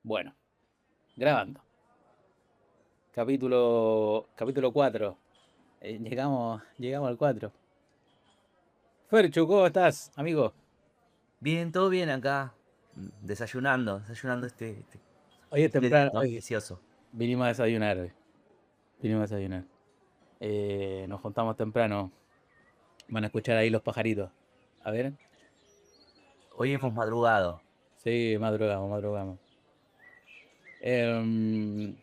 Bueno, grabando. Capítulo 4. Llegamos al 4. Ferchu, ¿cómo estás, amigo? Bien, todo bien acá. Desayunando este Hoy es fin de, temprano, ¿no? hoy Delicioso. vinimos a desayunar hoy. Vinimos a desayunar. Nos juntamos temprano. Van a escuchar ahí los pajaritos. A ver. Hoy hemos madrugado. Sí, madrugamos. Em,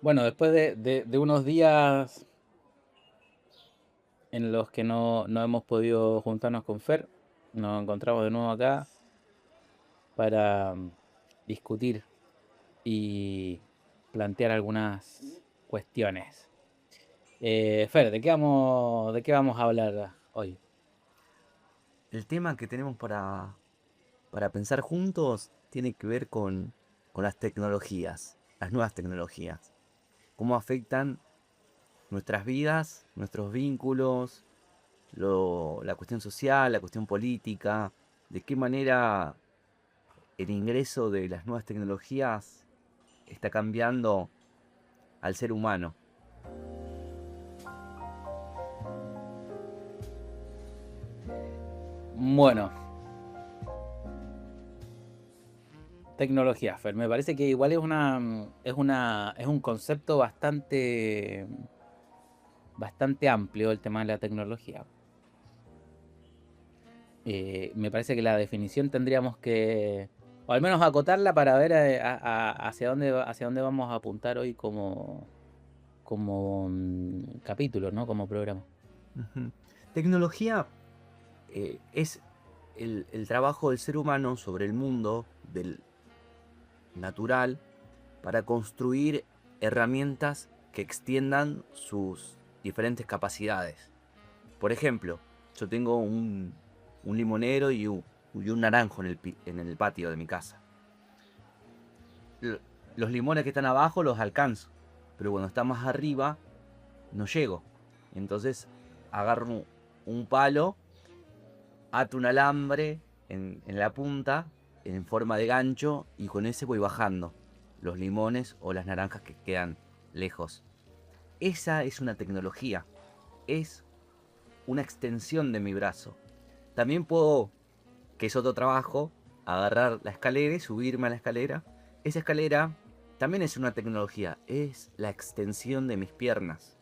bueno, después de unos días en los que no hemos podido juntarnos con Fer, nos encontramos de nuevo acá para discutir y plantear algunas cuestiones. Fer, ¿de qué vamos a hablar hoy? El tema que tenemos para pensar juntos tiene que ver con las tecnologías, las nuevas tecnologías. Cómo afectan nuestras vidas, nuestros vínculos, la cuestión social, la cuestión política. De qué manera el ingreso de las nuevas tecnologías está cambiando al ser humano. Bueno, tecnología, Fer. Me parece que igual es un concepto bastante amplio el tema de la tecnología. Me parece que la definición tendríamos que, o al menos acotarla para ver hacia dónde vamos a apuntar hoy como capítulo, ¿no? Como programa. Ujú. Tecnología es el trabajo del ser humano sobre el mundo del natural para construir herramientas que extiendan sus diferentes capacidades. Por ejemplo, yo tengo un limonero y un naranjo en el patio de mi casa. Los limones que están abajo los alcanzo, pero cuando está más arriba no llego. Entonces agarro un palo, ato un alambre en la punta en forma de gancho y con ese voy bajando los limones o las naranjas que quedan lejos. Esa es una tecnología, es una extensión de mi brazo. También puedo, que es otro trabajo, agarrar la escalera y subirme a la escalera. Esa escalera también es una tecnología, es la extensión de mis piernas.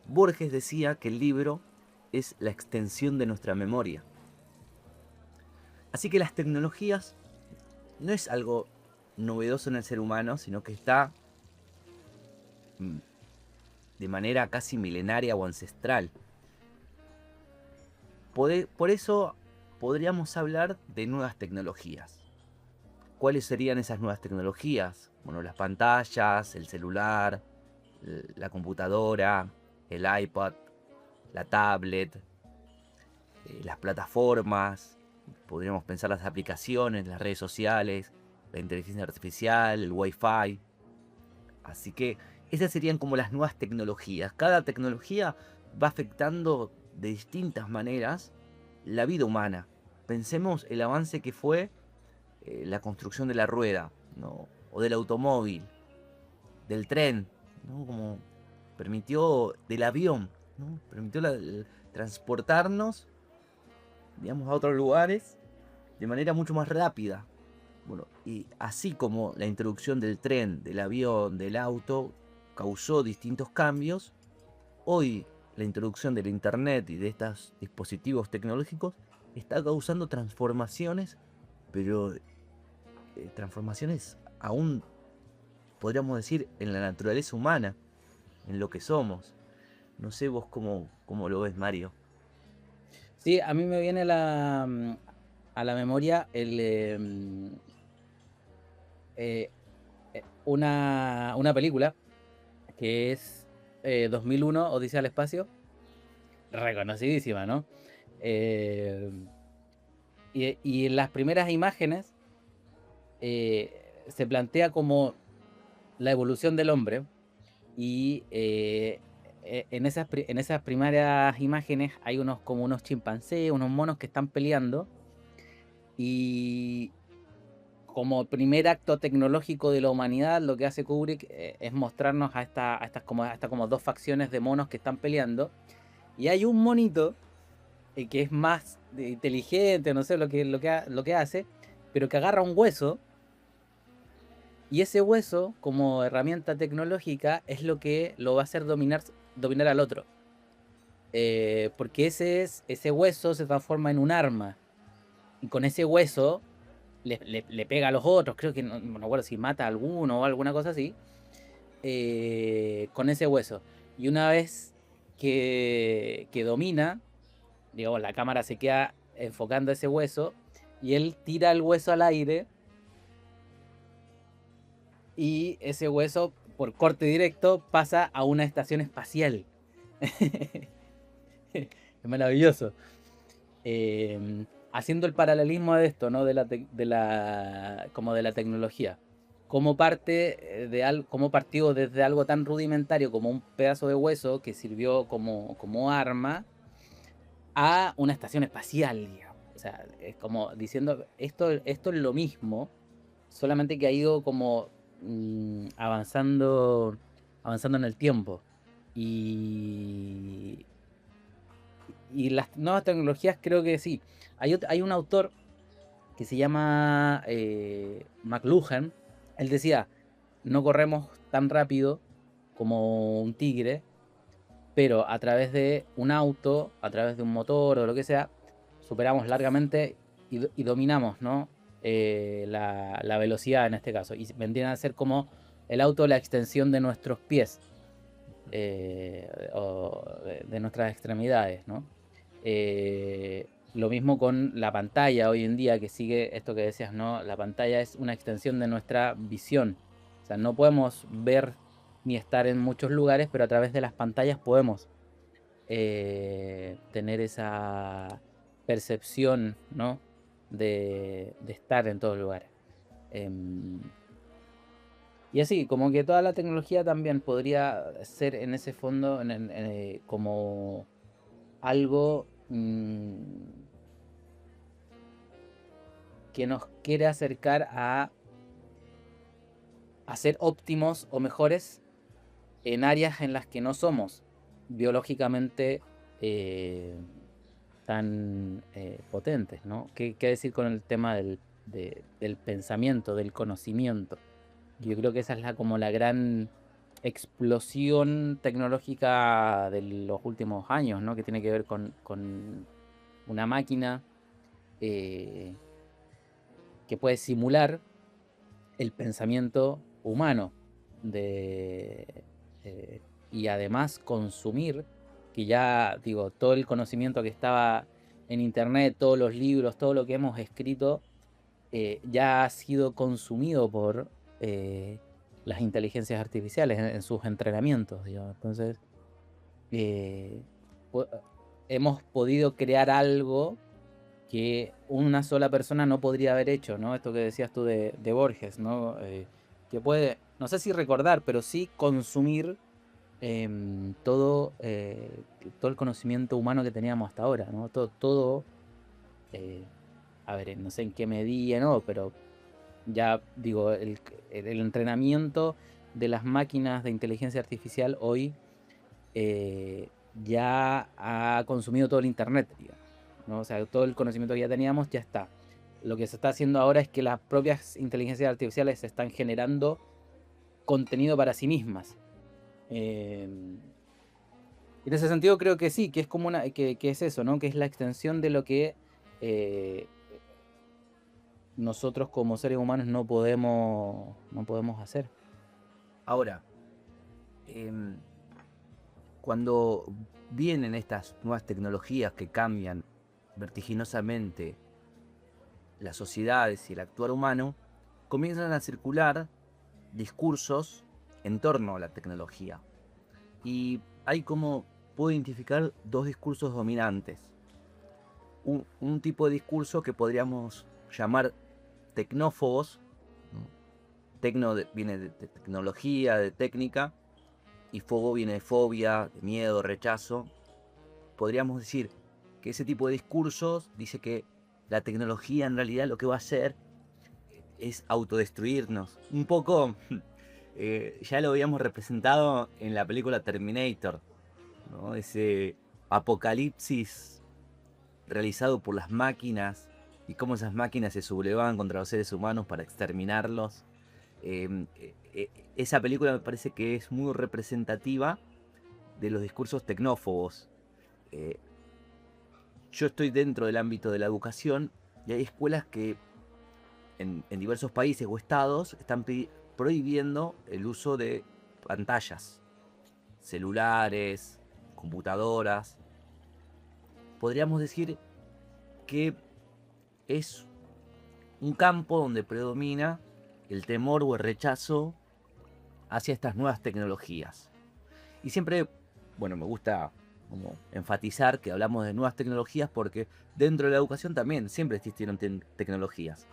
Borges decía que el libro es la extensión de nuestra memoria. Así que las tecnologías no es algo novedoso en el ser humano, sino que está mm, de manera casi milenaria o ancestral. Por eso podríamos hablar de nuevas tecnologías. ¿Cuáles serían esas nuevas tecnologías? Bueno, las pantallas, el celular, la computadora, el iPad, la tablet, las plataformas, podríamos pensar las aplicaciones, las redes sociales, la inteligencia artificial, el Wi-Fi. Así que esas serían como las nuevas tecnologías. Cada tecnología va afectando de distintas maneras la vida humana. Pensemos el avance que fue la construcción de la rueda, ¿no? O del automóvil, del tren, ¿no? Como permitió del avión, ¿no? Permitió transportarnos, digamos, a otros lugares de manera mucho más rápida. Bueno, y así como la introducción del tren, del avión, del auto, causó distintos cambios, hoy la introducción del Internet y de estos dispositivos tecnológicos está causando transformaciones, pero transformaciones aún, podríamos decir, en la naturaleza humana, en lo que somos. No sé vos cómo lo ves, Mario. Sí, a mí me viene a la memoria una película que es 2001, Odisea al Espacio, reconocidísima, ¿no? Eh, y en las primeras imágenes se plantea como la evolución del hombre y en esas primeras imágenes hay como unos chimpancés, unos monos que están peleando y como primer acto tecnológico de la humanidad, lo que hace Kubrick es mostrarnos a estas como dos facciones de monos que están peleando. Y hay un monito que es más inteligente, no sé lo que hace, pero que agarra un hueso. Y ese hueso, como herramienta tecnológica, es lo que lo va a hacer dominar al otro. Porque ese hueso se transforma en un arma. Y con ese hueso le pega a los otros. Creo que no me acuerdo si mata a alguno o alguna cosa así. Con ese hueso. Y una vez que domina, digamos, la cámara se queda enfocando ese hueso. Y él tira el hueso al aire. Y ese hueso, por corte directo, pasa a una estación espacial. Es maravilloso. Haciendo el paralelismo de esto, ¿no? Como de la tecnología. Como como partió desde algo tan rudimentario como un pedazo de hueso que sirvió como arma a una estación espacial, digamos. O sea, es como diciendo, esto es lo mismo, solamente que ha ido como avanzando en el tiempo. Y, y las nuevas tecnologías creo que sí. Hay un autor que se llama McLuhan. Él decía, no corremos tan rápido como un tigre, pero a través de un auto, a través de un motor o lo que sea, superamos largamente y dominamos, ¿no? La velocidad en este caso. Y vendrían a ser como el auto la extensión de nuestros pies o de nuestras extremidades, ¿no? Lo mismo con la pantalla hoy en día, que sigue esto que decías, ¿no? La pantalla es una extensión de nuestra visión. O sea, no podemos ver ni estar en muchos lugares, pero a través de las pantallas podemos tener esa percepción, ¿no? De estar en todos lugares. Em, y así, como que toda la tecnología también podría ser en ese fondo como algo que nos quiere acercar a ser óptimos o mejores en áreas en las que no somos biológicamente tan potentes, ¿no? ¿Qué decir con el tema del pensamiento, del conocimiento? Yo creo que esa es como la gran explosión tecnológica de los últimos años, ¿no? Que tiene que ver con una máquina eh, que puede simular el pensamiento humano de, y además consumir, que ya digo, todo el conocimiento que estaba en internet, todos los libros, todo lo que hemos escrito, ya ha sido consumido por las inteligencias artificiales en sus entrenamientos, digamos. Entonces, eh, po- hemos podido crear algo que una sola persona no podría haber hecho, ¿no? Esto que decías tú de Borges, ¿no? Que puede, no sé si recordar, pero sí consumir todo el conocimiento humano que teníamos hasta ahora, ¿no? Todo eh, a ver, no sé en qué medida, ¿no? Pero ya digo, el entrenamiento de las máquinas de inteligencia artificial hoy ya ha consumido todo el Internet, digamos, ¿no? O sea, todo el conocimiento que ya teníamos ya está. Lo que se está haciendo ahora es que las propias inteligencias artificiales están generando contenido para sí mismas. En ese sentido creo que sí, que es como que es eso, ¿no? Que es la extensión de lo que eh, nosotros como seres humanos no podemos hacer. Ahora, em, cuando vienen estas nuevas tecnologías que cambian vertiginosamente las sociedades y el actuar humano, comienzan a circular discursos en torno a la tecnología. Y hay como puedo identificar dos discursos dominantes. Un tipo de discurso que podríamos llamar tecnófobos. Tecno viene de tecnología, de técnica, y fobo viene de fobia, de miedo, rechazo. Podríamos decir que ese tipo de discursos dice que la tecnología en realidad lo que va a hacer es autodestruirnos. Un poco, ya lo habíamos representado en la película Terminator, ¿no? Ese apocalipsis realizado por las máquinas y cómo esas máquinas se sublevaban contra los seres humanos para exterminarlos. Esa película me parece que es muy representativa de los discursos tecnófobos. Yo estoy dentro del ámbito de la educación y hay escuelas que en diversos países o estados están prohibiendo el uso de pantallas, celulares, computadoras. Podríamos decir que es un campo donde predomina el temor o el rechazo hacia estas nuevas tecnologías. Y siempre, bueno, me gusta como enfatizar que hablamos de nuevas tecnologías porque dentro de la educación también siempre existieron tecnologías.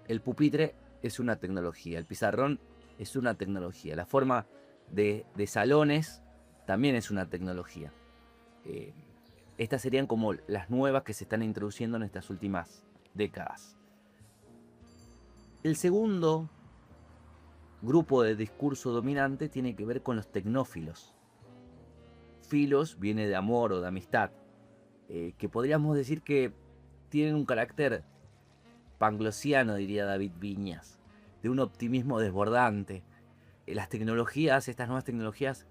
El pupitre es una tecnología, el pizarrón es una tecnología, la forma de salones también es una tecnología. Estas serían como las nuevas que se están introduciendo en estas últimas décadas. El segundo grupo de discurso dominante tiene que ver con los tecnófilos. Filos viene de amor o de amistad, que podríamos decir que tienen un carácter panglosiano, diría David Viñas, de un optimismo desbordante. Las tecnologías, estas nuevas tecnologías,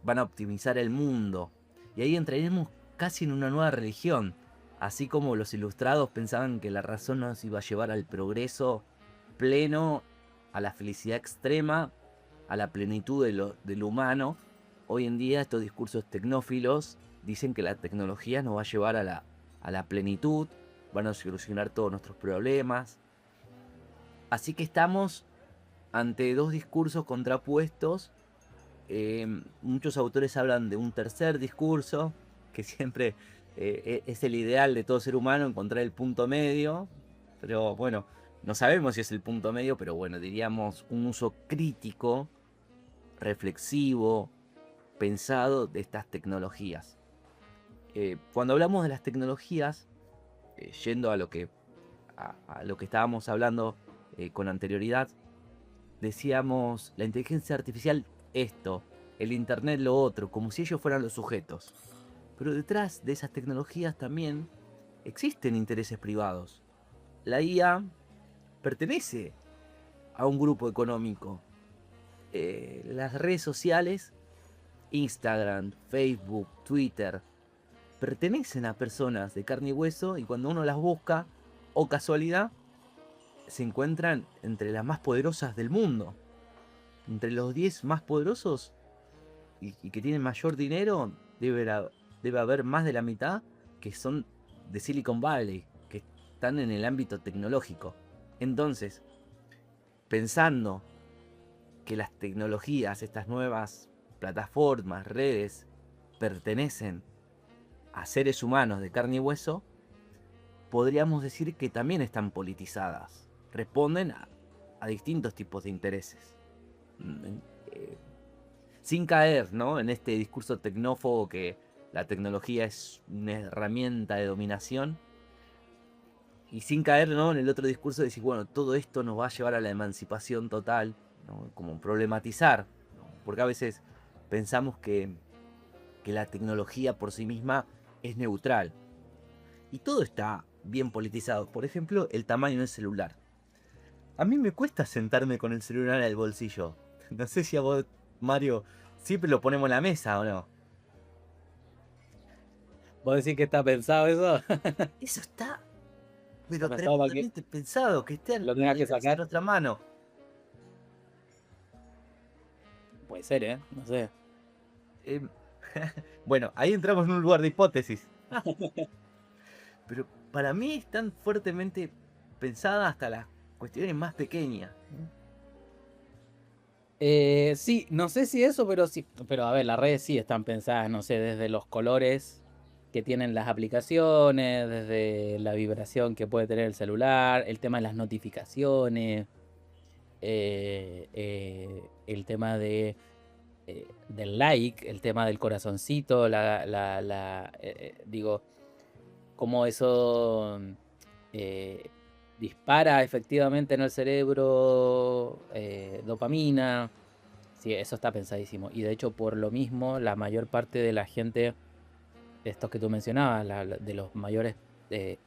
van a optimizar el mundo. Y ahí entraremos casi en una nueva religión. Así como los ilustrados pensaban que la razón nos iba a llevar al progreso pleno, a la felicidad extrema, a la plenitud de lo humano. Hoy en día estos discursos tecnófilos dicen que la tecnología nos va a llevar a la plenitud, van a solucionar todos nuestros problemas. Así que estamos ante dos discursos contrapuestos. Muchos autores hablan de un tercer discurso, que siempre es el ideal de todo ser humano, encontrar el punto medio. Pero bueno, no sabemos si es el punto medio, pero bueno, diríamos un uso crítico, reflexivo, pensado de estas tecnologías. Cuando hablamos de las tecnologías, yendo a lo que estábamos hablando con anterioridad, decíamos la inteligencia artificial esto, el internet lo otro, como si ellos fueran los sujetos. Pero detrás de esas tecnologías también existen intereses privados. La IA pertenece a un grupo económico. Las redes sociales, Instagram, Facebook, Twitter, pertenecen a personas de carne y hueso y cuando uno las busca, o casualidad, se encuentran entre las más poderosas del mundo. Entre los 10 más poderosos y que tienen mayor dinero, debe haber más de la mitad que son de Silicon Valley, que están en el ámbito tecnológico. Entonces, pensando que las tecnologías, estas nuevas plataformas, redes, pertenecen a seres humanos de carne y hueso, podríamos decir que también están politizadas. Responden a distintos tipos de intereses. Sin caer, ¿no?, en este discurso tecnófobo que la tecnología es una herramienta de dominación. Y sin caer, ¿no?, en el otro discurso de decir, bueno, todo esto nos va a llevar a la emancipación total, ¿no? Como problematizar, ¿no? Porque a veces pensamos que la tecnología por sí misma es neutral. Y todo está bien politizado. Por ejemplo, el tamaño del celular. A mí me cuesta sentarme con el celular en el bolsillo. No sé si a vos, Mario, siempre lo ponemos en la mesa o no. ¿Vos decís que está pensado eso? Eso está, Está pero pensado para que tremendamente pensado, que esté al lo tengas que alcance de sacar. nuestra mano. Puede ser, ¿eh? No sé. Eh, bueno, ahí entramos en un lugar de hipótesis. Pero para mí están fuertemente pensadas hasta las cuestiones más pequeñas. Sí, no sé si eso, pero sí. Pero a ver, las redes sí están pensadas, no sé, desde los colores que tienen las aplicaciones, desde la vibración que puede tener el celular, el tema de las notificaciones, el tema del like, el tema del corazoncito, digo, como eso, dispara efectivamente en el cerebro dopamina. Sí, eso está pensadísimo. Y de hecho, por lo mismo, la mayor parte de la gente, de estos que tú mencionabas, de los mayores, eh,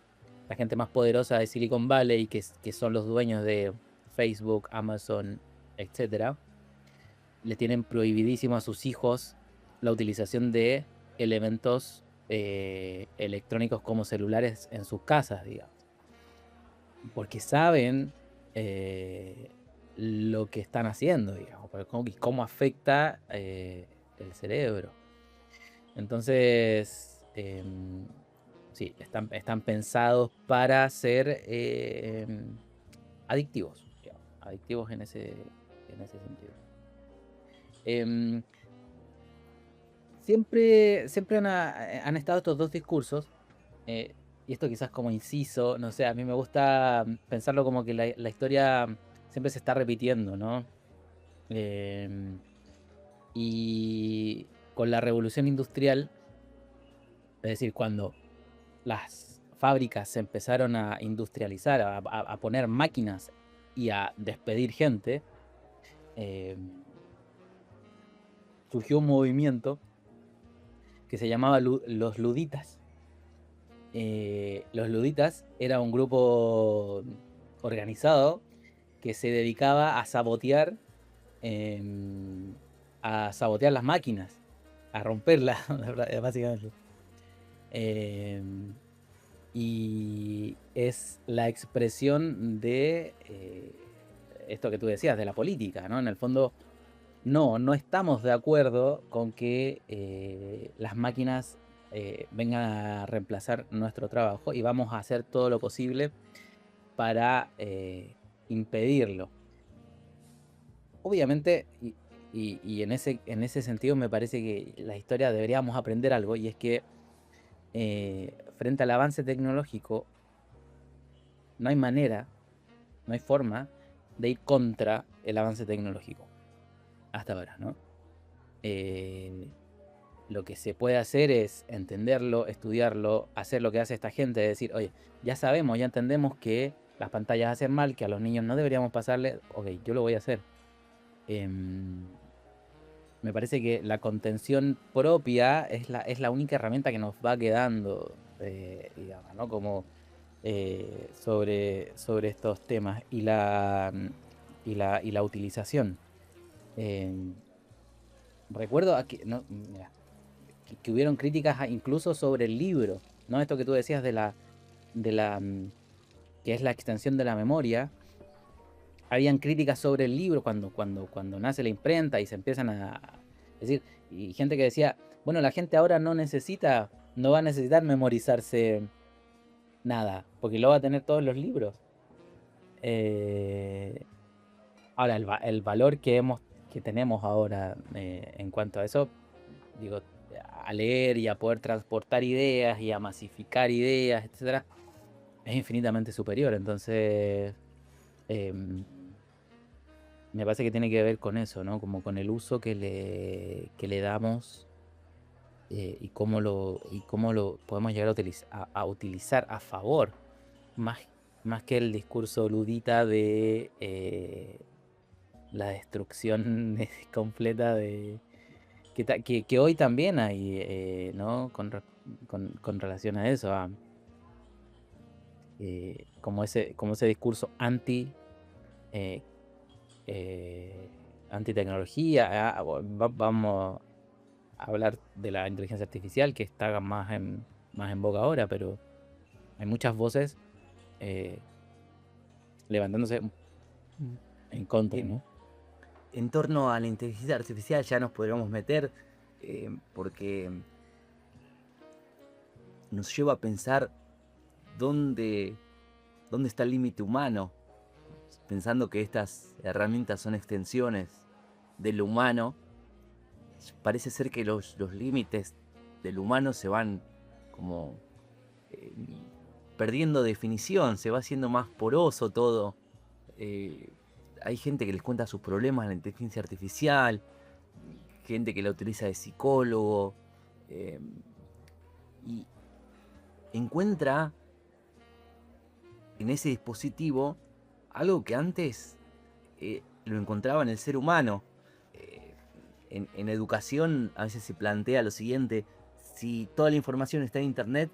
la gente más poderosa de Silicon Valley, que son los dueños de Facebook, Amazon, etcétera, le tienen prohibidísimo a sus hijos la utilización de elementos electrónicos como celulares en sus casas, digamos. Porque saben lo que están haciendo, digamos, y cómo afecta el cerebro. Entonces, sí, están pensados para ser adictivos, digamos, adictivos en ese sentido. Em, siempre han estado estos dos discursos, y esto quizás como inciso, no sé, a mí me gusta pensarlo como que la historia siempre se está repitiendo, ¿no? Em, y con la revolución industrial, es decir, cuando las fábricas se empezaron a industrializar, a poner máquinas y a despedir gente, surgió un movimiento que se llamaba los luditas. Los luditas era un grupo organizado que se dedicaba a sabotear las máquinas, a romperlas, básicamente. Eh, y es la expresión de esto que tú decías, de la política, ¿no? En el fondo, no estamos de acuerdo con que las máquinas vengan a reemplazar nuestro trabajo y vamos a hacer todo lo posible para impedirlo. Obviamente, y en ese sentido me parece que la historia deberíamos aprender algo, y es que frente al avance tecnológico no hay manera, no hay forma de ir contra el avance tecnológico hasta ahora, ¿no? Lo que se puede hacer es entenderlo, estudiarlo, hacer lo que hace esta gente, de decir, oye, ya sabemos, ya entendemos que las pantallas hacen mal, que a los niños no deberíamos pasarle, ok, yo lo voy a hacer. Me parece que la contención propia es la única herramienta que nos va quedando, digamos, ¿no? Como sobre estos temas y la utilización. Em, recuerdo no, mira, que hubieron críticas incluso sobre el libro, ¿no? Esto que tú decías que es la extensión de la memoria. Habían críticas sobre el libro cuando nace la imprenta y se empiezan a decir, y gente que decía, bueno, la gente ahora no va a necesitar memorizarse nada, porque lo va a tener todos los libros. Eh, ahora, el valor que tenemos ahora en cuanto a eso, digo, a leer y a poder transportar ideas y a masificar ideas, etcétera, es infinitamente superior. Entonces, em, me parece que tiene que ver con eso, ¿no? Como con el uso que le damos y cómo lo podemos llegar a utilizar a favor, más, más que el discurso ludita de la destrucción completa que hoy también hay, ¿no? Con relación a eso, como ese discurso eh, antitecnología. Vamos a hablar de la inteligencia artificial, que está más en boga ahora, pero hay muchas voces eh, levantándose en contra, En, ¿no? en torno a la inteligencia artificial ya nos podríamos meter, porque nos lleva a pensar dónde, dónde está el límite humano, pensando que estas herramientas son extensiones de lo humano. Parece ser que los límites del humano se van como eh, perdiendo definición, se va haciendo más poroso todo. Eh, Hay gente que les cuenta sus problemas a la inteligencia artificial, gente que la utiliza de psicólogo, y encuentra en ese dispositivo algo que antes lo encontraba en el ser humano. En educación a veces se plantea lo siguiente: si toda la información está en internet,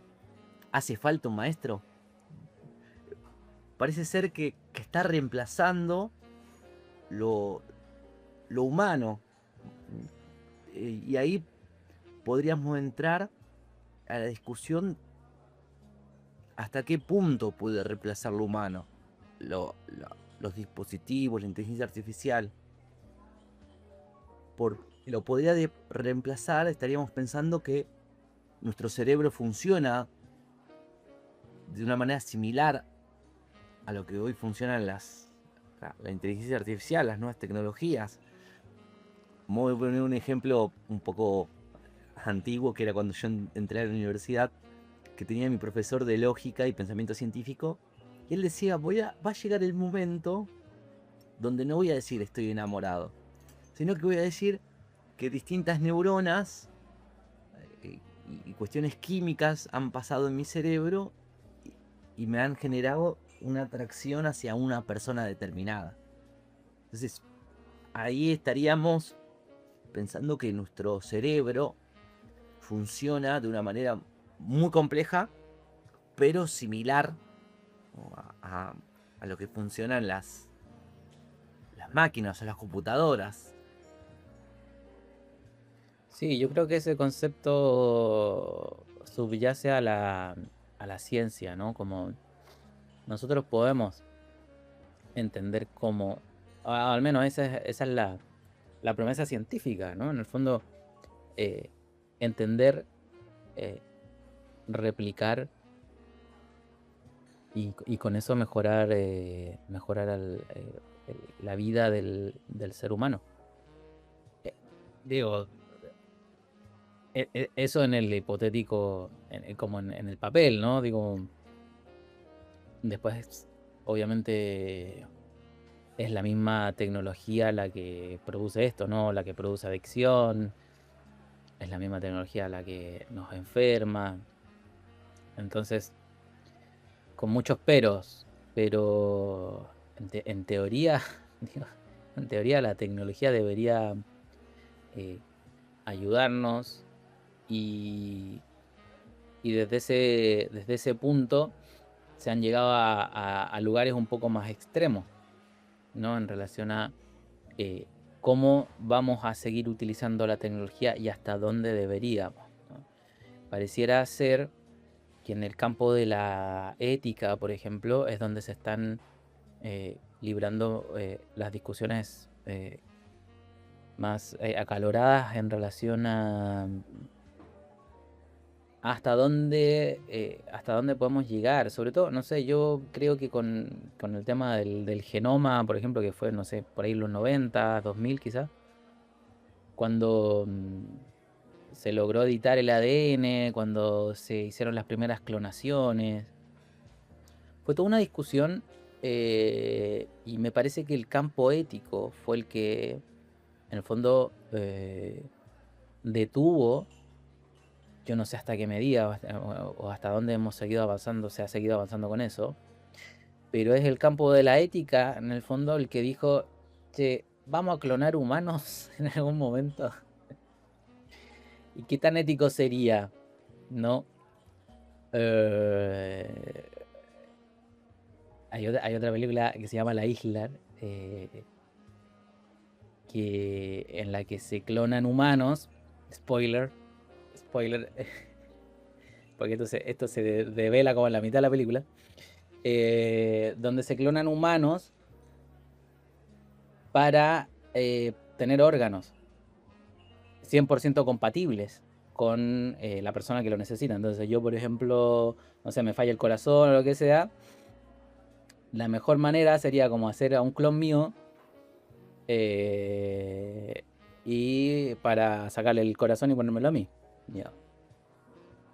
¿hace falta un maestro? Parece ser que está reemplazando lo, lo humano. Y ahí podríamos entrar a la discusión hasta qué punto puede reemplazar lo humano, los dispositivos, la inteligencia artificial. Lo podría reemplazar, estaríamos pensando que nuestro cerebro funciona de una manera similar a lo que hoy funcionan la inteligencia artificial, las nuevas tecnologías. Voy a poner un ejemplo un poco antiguo, que era cuando yo entré a la universidad, que tenía mi profesor de lógica y pensamiento científico, y él decía: va a llegar el momento donde no voy a decir estoy enamorado, sino que voy a decir que distintas neuronas y cuestiones químicas han pasado en mi cerebro y me han generado una atracción hacia una persona determinada. Entonces, ahí estaríamos pensando que nuestro cerebro funciona de una manera muy compleja, pero similar a lo que funcionan las máquinas o las computadoras. Sí, yo creo que ese concepto subyace a la ciencia, ¿no? Como nosotros podemos entender cómo, al menos esa es la promesa científica, ¿no? En el fondo, entender, eh, replicar y con eso mejorar, la vida del ser humano. Digo, eso en el hipotético, como en el papel, ¿no? Digo, después, obviamente, es la misma tecnología la que produce esto, ¿no? La que produce adicción, es la misma tecnología la que nos enferma. Entonces, con muchos peros, pero en teoría, digo, en teoría la tecnología debería ayudarnos y, y desde ese punto se han llegado a lugares un poco más extremos, ¿no? En relación a cómo vamos a seguir utilizando la tecnología y hasta dónde deberíamos, ¿no? Pareciera ser que en el campo de la ética, por ejemplo, es donde se están librando las discusiones más acaloradas en relación a hasta dónde podemos llegar. Sobre todo, no sé, yo creo que con el tema del genoma, por ejemplo, que fue, no sé, por ahí los 90, 2000 quizás, cuando se logró editar el ADN, cuando se hicieron las primeras clonaciones, fue toda una discusión y me parece que el campo ético fue el que, en el fondo, detuvo. Yo no sé hasta qué medida o hasta dónde hemos seguido avanzando, se ha seguido avanzando con eso, pero es el campo de la ética, en el fondo, el que dijo, che, vamos a clonar humanos en algún momento. ¿Y qué tan ético sería? ¿No? Eh, hay otra película que se llama La Isla, en la que se clonan humanos. Spoiler, spoiler, porque esto se devela como en la mitad de la película. Donde se clonan humanos para tener órganos 100% compatibles con la persona que lo necesita. Entonces yo, por ejemplo, no sé, me falla el corazón o lo que sea, la mejor manera sería como hacer a un clon mío y para sacarle el corazón y ponérmelo a mí. Ya.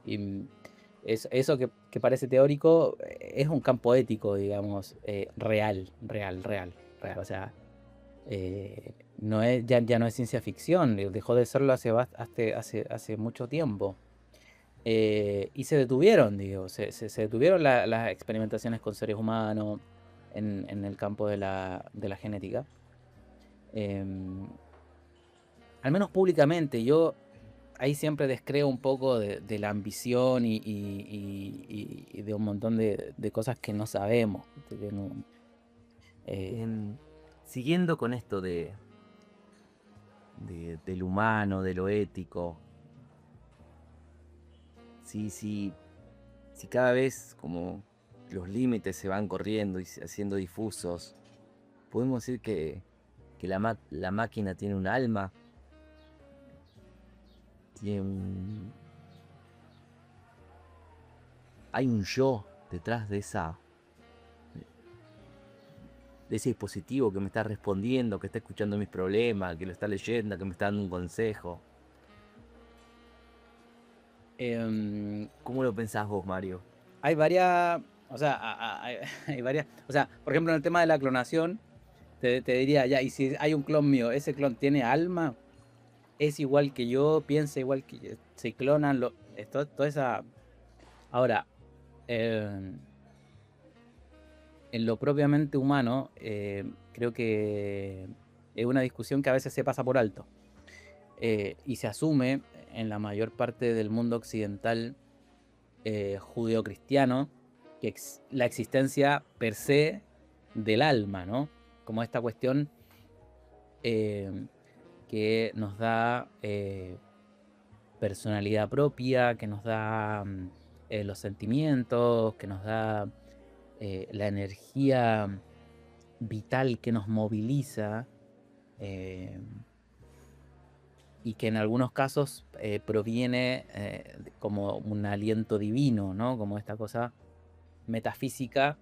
Y eso que parece teórico es un campo ético, digamos, real. O sea, ya no es ciencia ficción, dejó de serlo hace mucho tiempo. Y se detuvieron, digo, se detuvieron las experimentaciones con seres humanos en el campo de la genética. Em, Al menos públicamente, yo ahí siempre descreo un poco de la ambición y de un montón de cosas que no sabemos. Que eh, Siguiendo con esto del humano, de lo ético, si cada vez como los límites se van corriendo y haciendo difusos, podemos decir que la máquina tiene un alma, tiene hay un yo detrás de ese dispositivo que me está respondiendo, que está escuchando mis problemas, que lo está leyendo, que me está dando un consejo. ¿Cómo lo pensás vos, Mario? hay varias, o sea, hay varias, o sea, por ejemplo, en el tema de la clonación, te diría, ya, y si hay un clon mío, ¿ese clon tiene alma? ¿Es igual que yo? ¿Piensa igual que yo? ¿Se clonan? Toda esa... Ahora, eh, en lo propiamente humano, creo que es una discusión que a veces se pasa por alto. Y se asume en la mayor parte del mundo occidental judeocristiano que la existencia per se del alma, ¿no? Como esta cuestión que nos da personalidad propia, que nos da los sentimientos, que nos da la energía vital que nos moviliza, eh, y que en algunos casos proviene como un aliento divino, ¿no? Como esta cosa metafísica.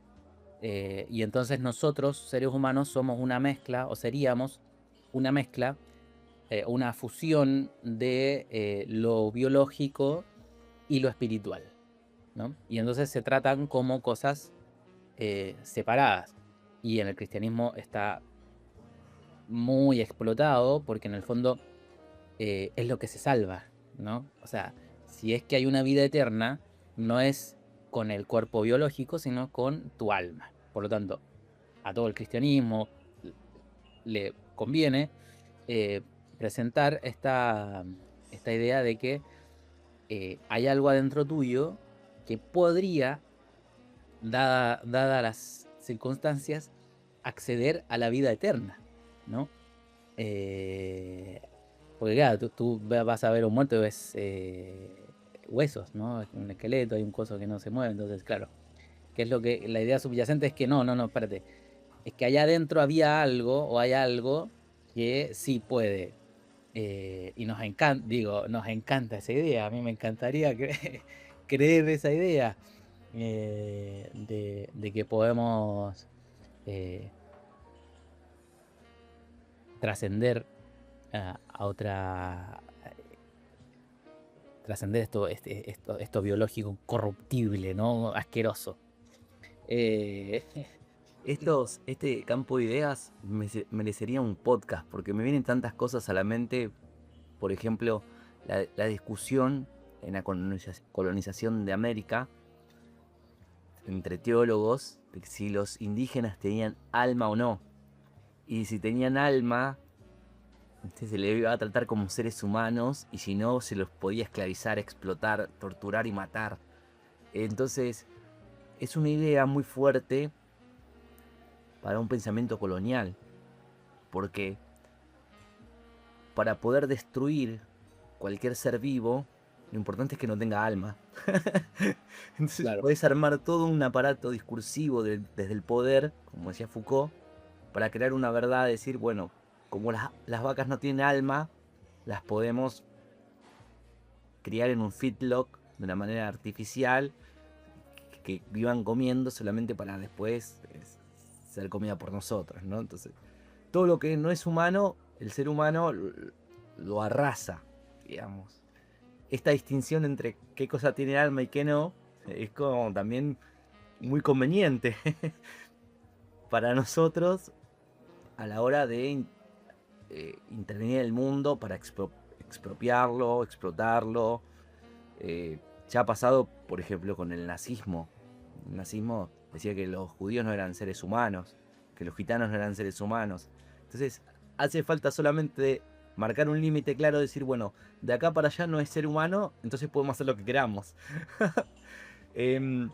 Y entonces nosotros, seres humanos, somos una mezcla, o seríamos una mezcla, una fusión de lo biológico y lo espiritual, ¿no? Y entonces se tratan como cosas separadas. Y en el cristianismo está muy explotado porque en el fondo es lo que se salva, ¿no? O sea, si es que hay una vida eterna, no es con el cuerpo biológico, sino con tu alma. Por lo tanto, a todo el cristianismo le conviene eh, presentar esta idea de que hay algo adentro tuyo que podría, dada las circunstancias, acceder a la vida eterna, ¿no? Eh, Porque claro, tú vas a ver un muerto y ves huesos, ¿no? Un esqueleto, hay un coso que no se mueve, entonces claro, ¿qué es lo que la idea subyacente? Es que no, espérate, es que allá adentro había algo o hay algo que sí puede. Y nos encanta esa idea, a mí me encantaría creer esa idea de que podemos eh, trascender a otra, trascender esto biológico corruptible, ¿no? Asqueroso. Eh, Este campo de ideas merecería un podcast, porque me vienen tantas cosas a la mente. Por ejemplo, la discusión en la colonización de América entre teólogos de si los indígenas tenían alma o no. Y si tenían alma, se les iba a tratar como seres humanos, y si no, se los podía esclavizar, explotar, torturar y matar. Entonces, es una idea muy fuerte para un pensamiento colonial, porque para poder destruir cualquier ser vivo, lo importante es que no tenga alma. Entonces claro, podés armar todo un aparato discursivo desde el poder, como decía Foucault, para crear una verdad, decir, bueno, como las vacas no tienen alma, las podemos criar en un feedlot de una manera artificial, que vivan comiendo solamente para después ser comida por nosotros, ¿no? Entonces, todo lo que no es humano, el ser humano lo arrasa, digamos. Esta distinción entre qué cosa tiene alma y qué no, es como también muy conveniente para nosotros a la hora de intervenir en el mundo para expropiarlo, explotarlo, Ya ha pasado, por ejemplo, con el nazismo. El nazismo decía que los judíos no eran seres humanos, que los gitanos no eran seres humanos. Entonces, hace falta solamente marcar un límite claro, decir, bueno, de acá para allá no es ser humano, entonces podemos hacer lo que queramos. Em,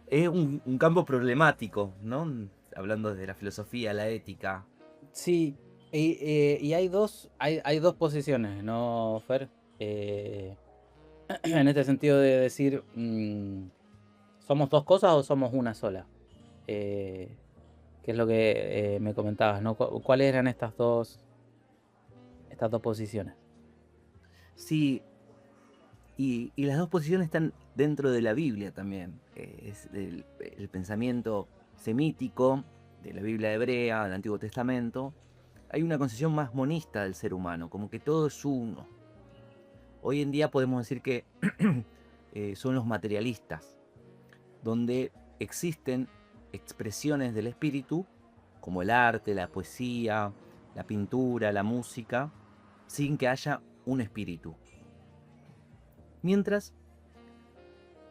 es un campo problemático, ¿no? Hablando de la filosofía, la ética. Sí, y hay dos posiciones, ¿no, Fer? Eh, en este sentido de decir, ¿somos dos cosas o somos una sola? Eh, ¿Qué es lo que me comentabas, ¿no? ¿Cuáles eran estas dos posiciones? Sí, y las dos posiciones están dentro de la Biblia también. Es el pensamiento semítico de la Biblia hebrea, del Antiguo Testamento. Hay una concepción más monista del ser humano, como que todo es uno. Hoy en día podemos decir que son los materialistas, donde existen expresiones del espíritu, como el arte, la poesía, la pintura, la música, sin que haya un espíritu. Mientras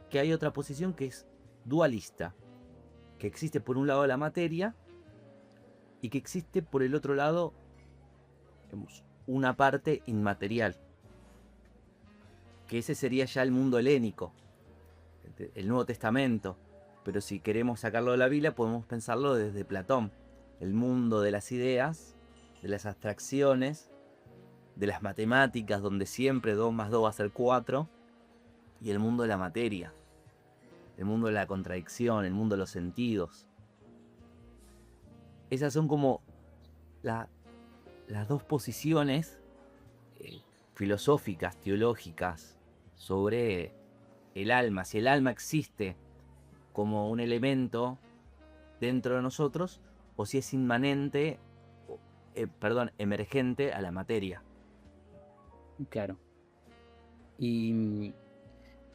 que hay otra posición que es dualista, que existe por un lado la materia y que existe por el otro lado, digamos, una parte inmaterial, que ese sería ya el mundo helénico, el Nuevo Testamento. Pero si queremos sacarlo de la Biblia, podemos pensarlo desde Platón, el mundo de las ideas, de las abstracciones, de las matemáticas, donde siempre 2 más 2 va a ser 4, y el mundo de la materia, el mundo de la contradicción, el mundo de los sentidos. Esas son como la, las dos posiciones eh, filosóficas, teológicas, sobre el alma. Si el alma existe como un elemento dentro de nosotros, o si es inmanente, emergente a la materia. Claro. Y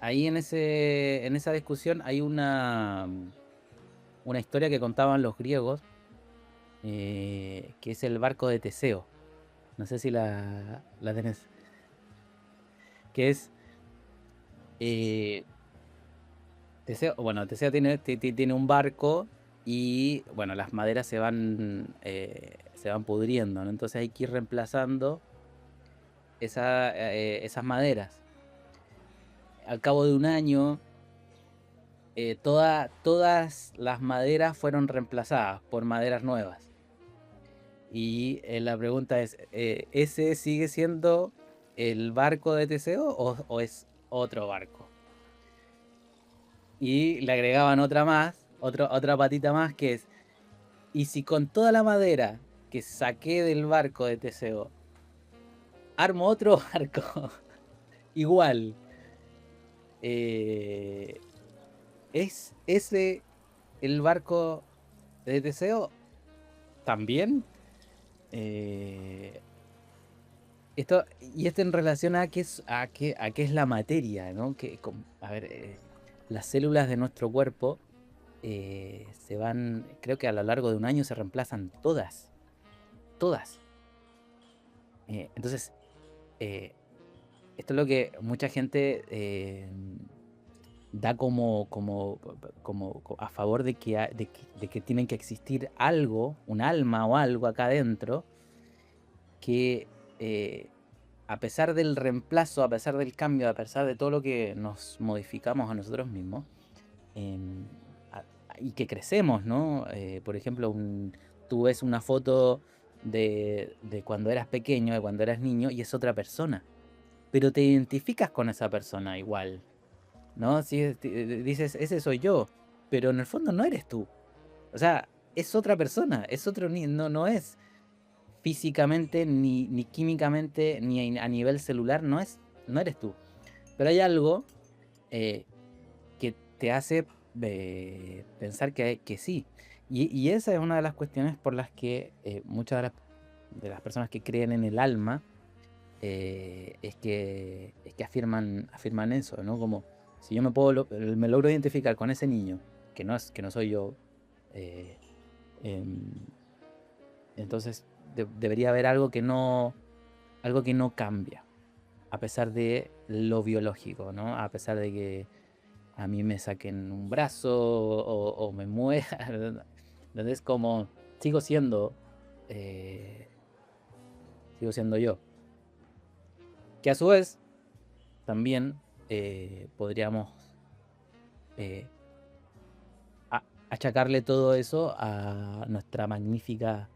ahí en esa discusión hay una historia que contaban los griegos, que es el barco de Teseo. No sé si la tenés. Que es eh, Teseo, bueno, Teseo tiene un barco y bueno, las maderas se van pudriendo, ¿no? Entonces hay que ir reemplazando esas maderas. Al cabo de un año, todas las maderas fueron reemplazadas por maderas nuevas. Y la pregunta es, ¿ese sigue siendo el barco de Teseo o es otro barco? Y le agregaban otra patita más que es, ¿y si con toda la madera que saqué del barco de Teseo armo otro barco igual? eh, ¿Es ese el barco de Teseo también? Eh, esto en relación a a qué es la materia, ¿no? A ver, las células de nuestro cuerpo se van, creo que a lo largo de un año se reemplazan todas, todas. Entonces, eh, esto es lo que mucha gente da como a favor de que tienen que existir algo, un alma o algo acá adentro, que a pesar del reemplazo, a pesar del cambio, a pesar de todo lo que nos modificamos a nosotros mismos, em, a- y que crecemos, ¿no? Por ejemplo, tú ves una foto de cuando eras pequeño, de cuando eras niño, y es otra persona, pero te identificas con esa persona igual, ¿no? Si dices, ese soy yo, pero en el fondo no eres tú. O sea, es otra persona, es otro, no es físicamente, ni químicamente, ni a nivel celular, no eres tú. Pero hay algo eh, que te hace pensar que sí. Y esa es una de las cuestiones por las que muchas de las personas que creen en el alma es que afirman eso, ¿no? Como si yo me logro identificar con ese niño, que no soy yo, eh, em, entonces debería haber algo que no cambia. a pesar de lo biológico, ¿no? A pesar de que a mí me saquen un brazo o me muera. Entonces, como sigo siendo, eh, sigo siendo yo. Que a su vez también podríamos eh, achacarle todo eso a nuestra magnífica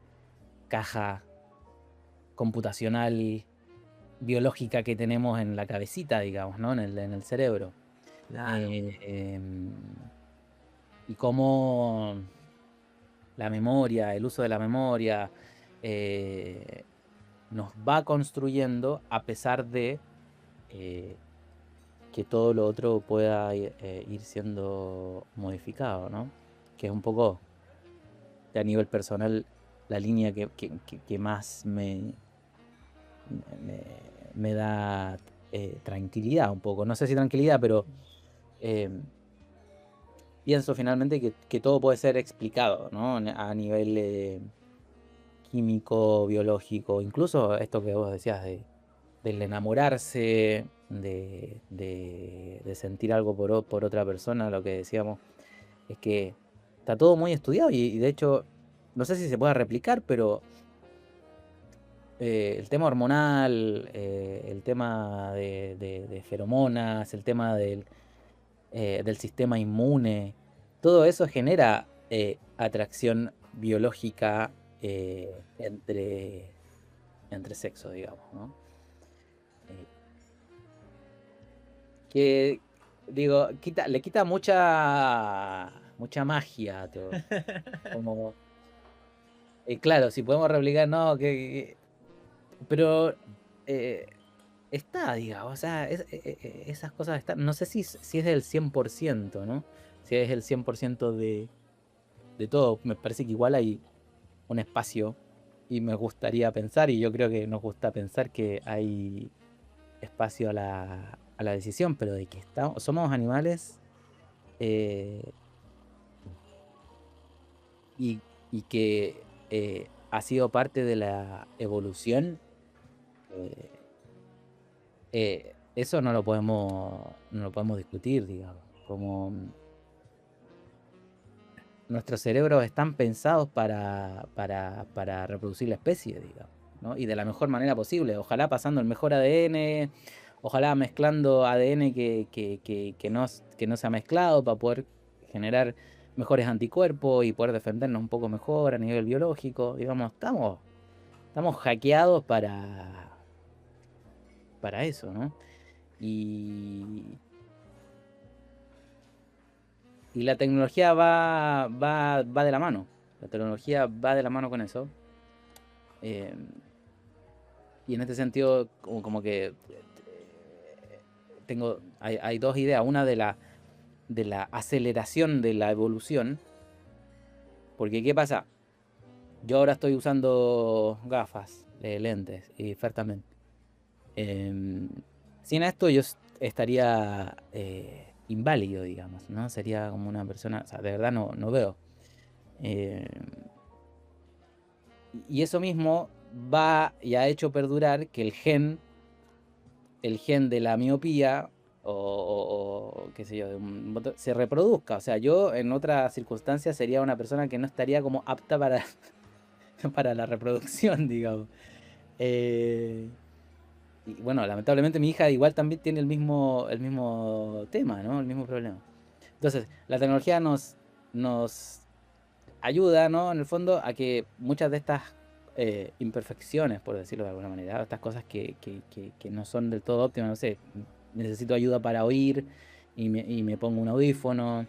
caja computacional biológica que tenemos en la cabecita, digamos, ¿no? En el cerebro. Claro. Y cómo la memoria, el uso de la memoria, eh, nos va construyendo a pesar de eh, que todo lo otro pueda ir siendo modificado, ¿no? Que es un poco, a nivel personal, la línea que más me, me da tranquilidad un poco. No sé si tranquilidad, pero eh, pienso finalmente que todo puede ser explicado, ¿no? A nivel químico, biológico, incluso esto que vos decías del enamorarse, de sentir algo por otra persona, lo que decíamos, es que está todo muy estudiado y de hecho, no sé si se puede replicar, pero el tema hormonal, el tema de feromonas, el tema del sistema inmune, todo eso genera atracción biológica entre sexos, digamos, ¿no? Eh, que, digo, le quita mucha magia a todo. Como, claro, si podemos replicar, no, pero eh, está, digamos, o sea, esas cosas están, no sé si es del 100%, ¿no? Si es el 100% de todo, me parece que igual hay un espacio y me gustaría pensar, y yo creo que nos gusta pensar que hay espacio a la decisión, pero de que somos animales eh, y que ha sido parte de la evolución, eh, eso no lo podemos discutir, digamos. Como nuestros cerebros están pensados para reproducir la especie, digamos, ¿no? Y de la mejor manera posible. Ojalá pasando el mejor ADN, ojalá mezclando ADN que no se ha mezclado para poder generar mejores anticuerpos y poder defendernos un poco mejor a nivel biológico. Digamos, estamos hackeados para eso, ¿no? Y, y la tecnología va de la mano. La tecnología va de la mano con eso. Eh, y en este sentido, como que hay dos ideas. Una de la aceleración de la evolución. Porque, ¿qué pasa? Yo ahora estoy usando gafas, lentes, y Fer también. Em, Sin esto yo estaría inválido, digamos, ¿no? Sería como una persona, o sea, de verdad no veo. Em, y eso mismo va y ha hecho perdurar que el gen de la miopía o qué sé yo, se reproduzca. O sea, yo en otras circunstancias sería una persona que no estaría como apta para la reproducción, digamos. Eh, y bueno, lamentablemente mi hija igual también tiene el mismo tema, ¿no? El mismo problema. Entonces, la tecnología nos ayuda, ¿no? En el fondo, a que muchas de estas imperfecciones, por decirlo de alguna manera, estas cosas que no son del todo óptimas, no sé, necesito ayuda para oír y me pongo un audífono,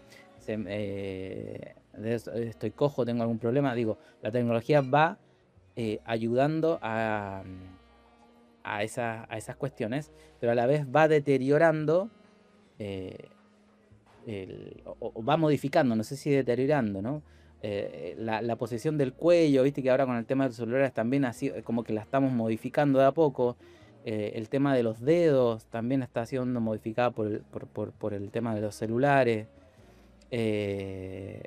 estoy cojo, tengo algún problema, digo, la tecnología va ayudando a esas cuestiones, pero a la vez va deteriorando eh, o va modificando, no sé si deteriorando, ¿no? La posición del cuello, viste que ahora con el tema de los celulares también así, como que la estamos modificando de a poco. El tema de los dedos también está siendo modificada por el tema de los celulares. Eh,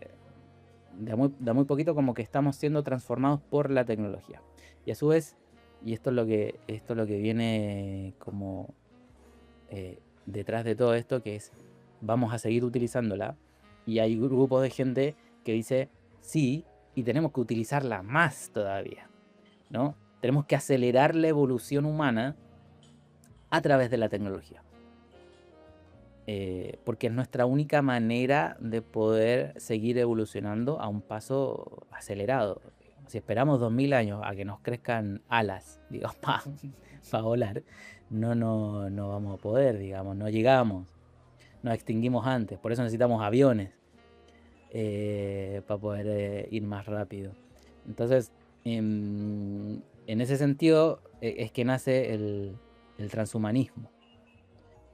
de a muy poquito como que estamos siendo transformados por la tecnología. Y a su vez, y esto es lo que viene como detrás de todo esto, que es vamos a seguir utilizándola, y hay grupos de gente que dice sí, y tenemos que utilizarla más todavía, ¿no? Tenemos que acelerar la evolución humana a través de la tecnología. Porque es nuestra única manera de poder seguir evolucionando a un paso acelerado. Si esperamos 2000 años a que nos crezcan alas, digamos, para volar, no vamos a poder, digamos, no llegamos, nos extinguimos antes, por eso necesitamos aviones para poder ir más rápido. Entonces, en ese sentido, es que nace el transhumanismo,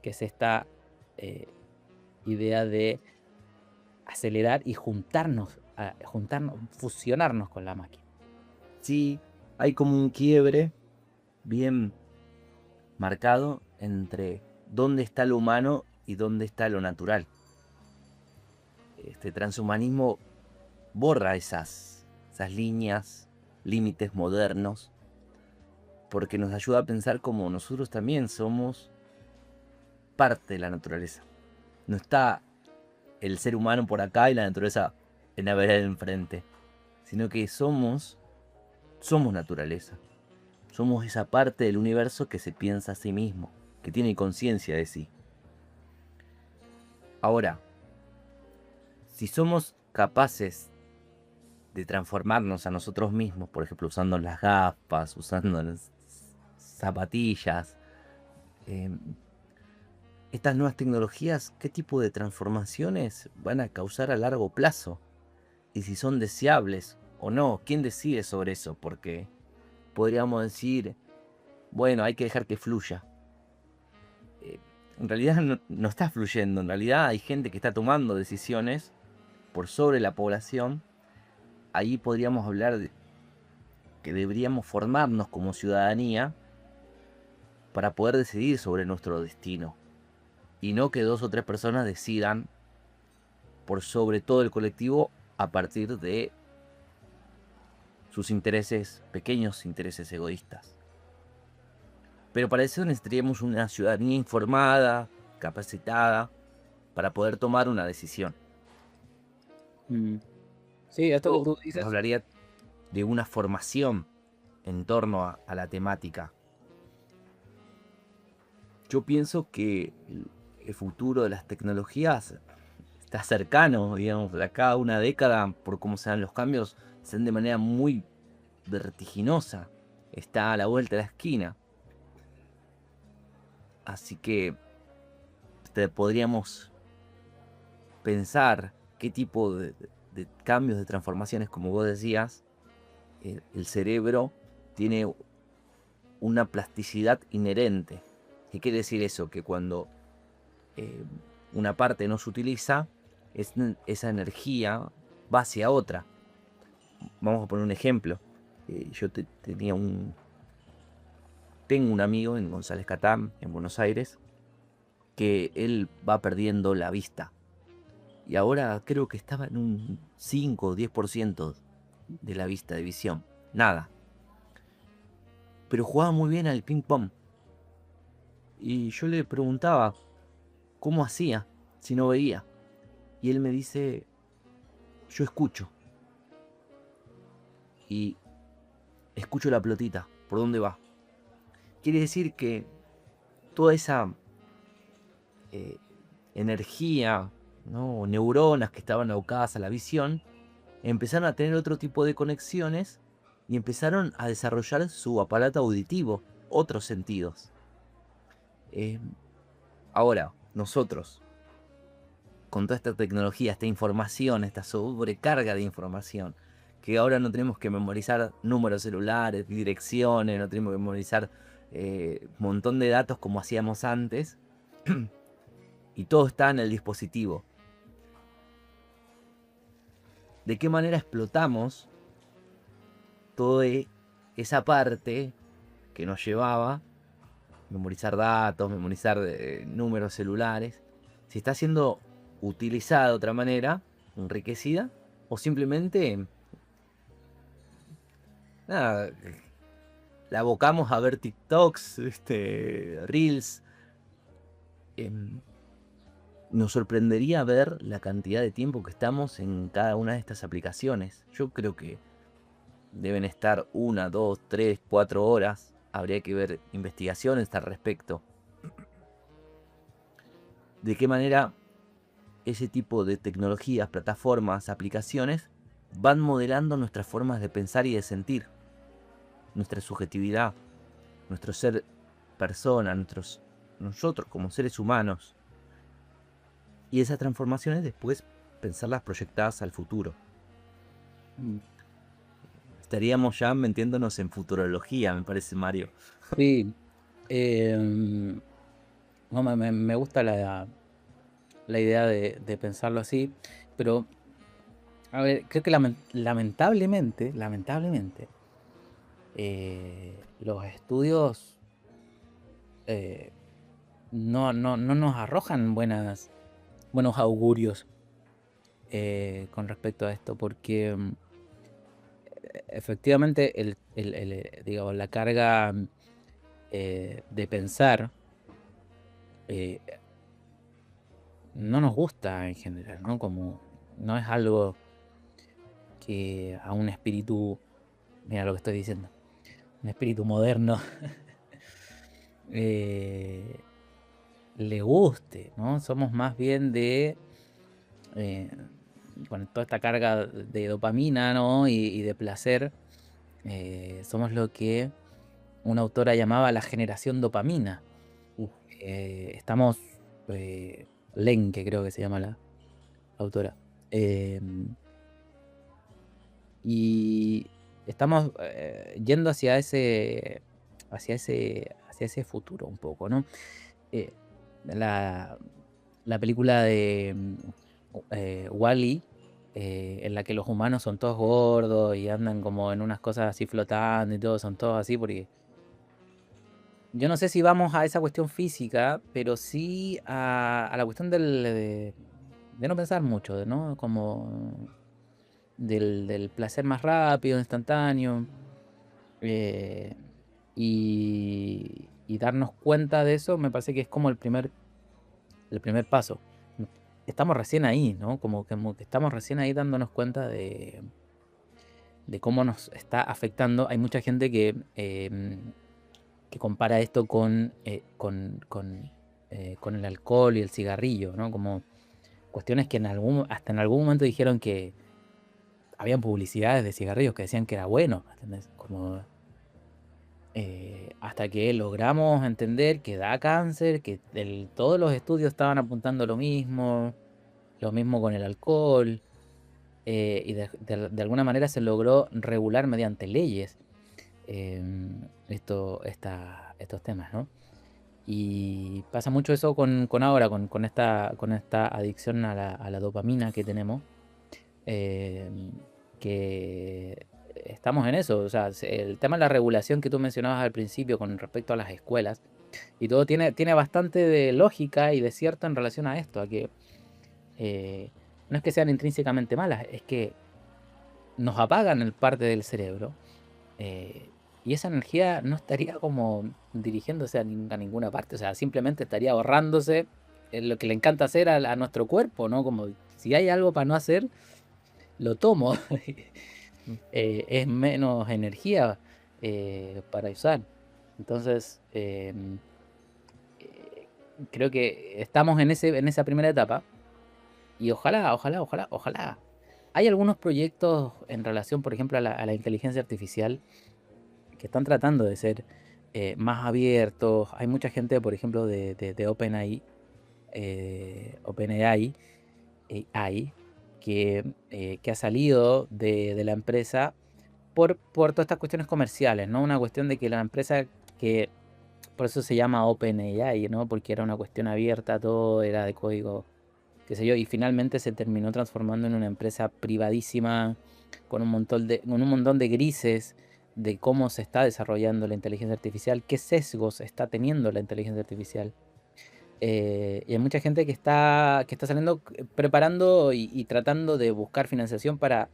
que es esta idea de acelerar y juntarnos, fusionarnos con la máquina. Sí, hay como un quiebre bien marcado entre dónde está lo humano y dónde está lo natural. Este transhumanismo borra esas líneas, límites modernos, porque nos ayuda a pensar como nosotros también somos parte de la naturaleza. No está el ser humano por acá y la naturaleza en la vereda de enfrente, sino que somos naturaleza. Somos esa parte del universo que se piensa a sí mismo, que tiene conciencia de sí. Ahora, si somos capaces de transformarnos a nosotros mismos, por ejemplo, usando las gafas, usando las zapatillas, estas nuevas tecnologías, ¿qué tipo de transformaciones van a causar a largo plazo? Y si son deseables o no, ¿quién decide sobre eso? Porque podríamos decir, bueno, hay que dejar que fluya. En realidad no está fluyendo, en realidad hay gente que está tomando decisiones por sobre la población. Ahí podríamos hablar de que deberíamos formarnos como ciudadanía para poder decidir sobre nuestro destino. Y no que 2 o 3 personas decidan por sobre todo el colectivo a partir de sus intereses, pequeños intereses egoístas. Pero para eso necesitaríamos una ciudadanía informada, capacitada, para poder tomar una decisión. Sí, esto que Yo tú dices. hablaría de una formación en torno a la temática. Yo pienso que el futuro de las tecnologías está cercano, digamos, de acá a una década, por cómo se dan los cambios, se dan de manera muy vertiginosa. Está a la vuelta de la esquina. Así que podríamos pensar qué tipo de cambios, de transformaciones, como vos decías, el cerebro tiene una plasticidad inherente. ¿Qué quiere decir eso? Que cuando una parte no se utiliza, esa energía va hacia otra. Vamos a poner un ejemplo. Yo tengo un amigo en González Catán, en Buenos Aires, que él va perdiendo la vista. Y ahora creo que estaba en un 5 o 10% de la vista, de visión. Nada. Pero jugaba muy bien al ping pong. Y yo le preguntaba cómo hacía si no veía. Y él me dice, yo escucho. Y escucho la pelotita, por dónde va. Quiere decir que toda esa energía, ¿no? Neuronas que estaban abocadas a la visión, empezaron a tener otro tipo de conexiones y empezaron a desarrollar su aparato auditivo, otros sentidos. Ahora, nosotros, con toda esta tecnología, esta información, esta sobrecarga de información, que ahora no tenemos que memorizar números celulares, direcciones, no tenemos que memorizar un montón de datos como hacíamos antes, y todo está en el dispositivo. ¿De qué manera explotamos toda esa parte que nos llevaba a memorizar datos, memorizar números celulares? Si está siendo utilizada de otra manera, enriquecida, o simplemente nada, la abocamos a ver TikToks, Reels, em, nos sorprendería ver la cantidad de tiempo que estamos en cada una de estas aplicaciones. Yo creo que deben estar 1, 2, 3, 4 horas. Habría que ver investigaciones al respecto. De qué manera ese tipo de tecnologías, plataformas, aplicaciones van modelando nuestras formas de pensar y de sentir, nuestra subjetividad, nuestro ser persona, nosotros como seres humanos. Y esas transformaciones después pensarlas proyectadas al futuro. Mm. Estaríamos ya metiéndonos en futurología, me parece, Mario. Sí, no, me gusta la idea de pensarlo así, pero a ver, creo que lamentablemente, los estudios no nos arrojan buenos augurios con respecto a esto, porque efectivamente digamos, la carga de pensar eh, no nos gusta en general, ¿no? Como no es algo que a un espíritu, mira lo que estoy diciendo, un espíritu moderno eh, le guste, ¿no? Somos más bien eh, con toda esta carga de dopamina, ¿no? Y de placer, somos lo que una autora llamaba la generación dopamina. Uf, Estamos, Len, que creo que se llama la autora, eh, y estamos yendo hacia ese futuro un poco, ¿no? Eh, la película de Wall-E, en la que los humanos son todos gordos y andan como en unas cosas así flotando y todo, son todos así, porque yo no sé si vamos a esa cuestión física, pero sí a la cuestión de no pensar mucho, ¿no? Como del placer más rápido, instantáneo, eh, y darnos cuenta de eso me parece que es como el primer paso. Estamos recién ahí, ¿no? Como que estamos recién ahí dándonos cuenta de cómo nos está afectando. Hay mucha gente que compara esto con el alcohol y el cigarrillo, ¿no? Como cuestiones que hasta en algún momento dijeron que habían publicidades de cigarrillos que decían que era bueno, ¿entendés? Como, hasta que logramos entender que da cáncer, que todos los estudios estaban apuntando lo mismo con el alcohol, y de alguna manera se logró regular mediante leyes estos temas, ¿no? Y pasa mucho eso ahora, con esta adicción a la dopamina que tenemos, eh, que estamos en eso. O sea, el tema de la regulación que tú mencionabas al principio con respecto a las escuelas, y todo tiene bastante de lógica y de cierto en relación a esto, a que eh, no es que sean intrínsecamente malas, es que nos apagan el parte del cerebro, y esa energía no estaría como dirigiéndose a ninguna parte, o sea, simplemente estaría ahorrándose en lo que le encanta hacer a nuestro cuerpo, ¿no? Como si hay algo para no hacer, lo tomo. Es menos energía para usar. Entonces, creo que estamos en esa primera etapa y ojalá. Hay algunos proyectos en relación, por ejemplo, a la inteligencia artificial que están tratando de ser más abiertos. Hay mucha gente, por ejemplo, de OpenAI, que ha salido de la empresa por todas estas cuestiones comerciales, ¿no? Una cuestión de que la empresa, que por eso se llama OpenAI, ¿no? Porque era una cuestión abierta, todo era de código, qué sé yo, y finalmente se terminó transformando en una empresa privadísima con un montón de grises de cómo se está desarrollando la inteligencia artificial, qué sesgos está teniendo la inteligencia artificial. Y hay mucha gente que está saliendo, preparando y tratando de buscar financiación para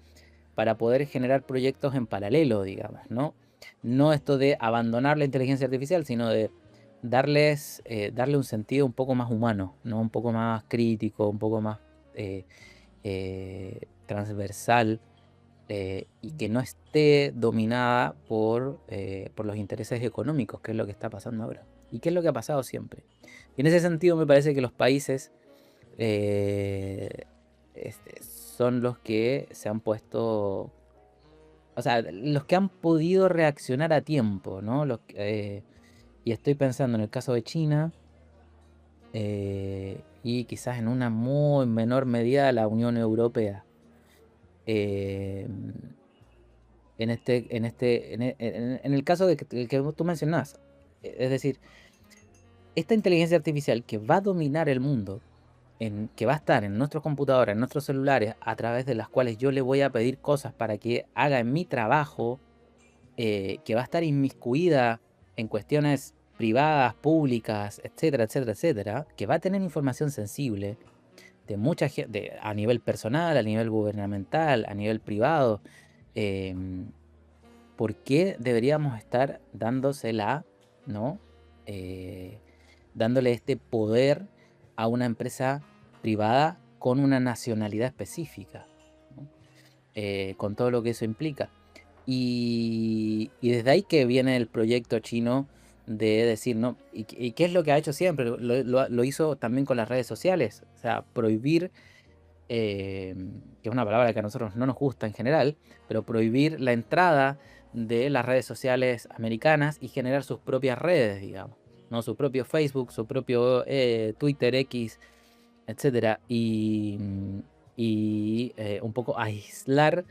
poder generar proyectos en paralelo, digamos, ¿no? No esto de abandonar la inteligencia artificial, sino de darle un sentido un poco más humano, ¿no? Un poco más crítico, un poco más transversal, y que no esté dominada por los intereses económicos, que es lo que está pasando ahora. Y que es lo que ha pasado siempre. Y en ese sentido me parece que los países son los que se han puesto, o sea, los que han podido reaccionar a tiempo, ¿no? Y estoy pensando en el caso de China, y quizás en una muy menor medida la Unión Europea. Eh, en el caso que tú mencionás, es decir, esta inteligencia artificial que va a dominar el mundo, que va a estar en nuestros computadores, en nuestros celulares, a través de las cuales yo le voy a pedir cosas para que haga en mi trabajo, que va a estar inmiscuida en cuestiones privadas, públicas, etcétera, etcétera, etcétera, que va a tener información sensible de mucha gente, a nivel personal, a nivel gubernamental, a nivel privado. ¿Por qué deberíamos estar dándosela, ¿no? Eh, Dándole este poder a una empresa privada con una nacionalidad específica, ¿no? Con todo lo que eso implica. Y desde ahí que viene el proyecto chino de decir, ¿no? ¿Y qué es lo que ha hecho siempre? Lo hizo también con las redes sociales, o sea, prohibir, que es una palabra que a nosotros no nos gusta en general, pero prohibir la entrada de las redes sociales americanas y generar sus propias redes, digamos, ¿no? Su propio Facebook, su propio Twitter, X, etcétera, y un poco aislar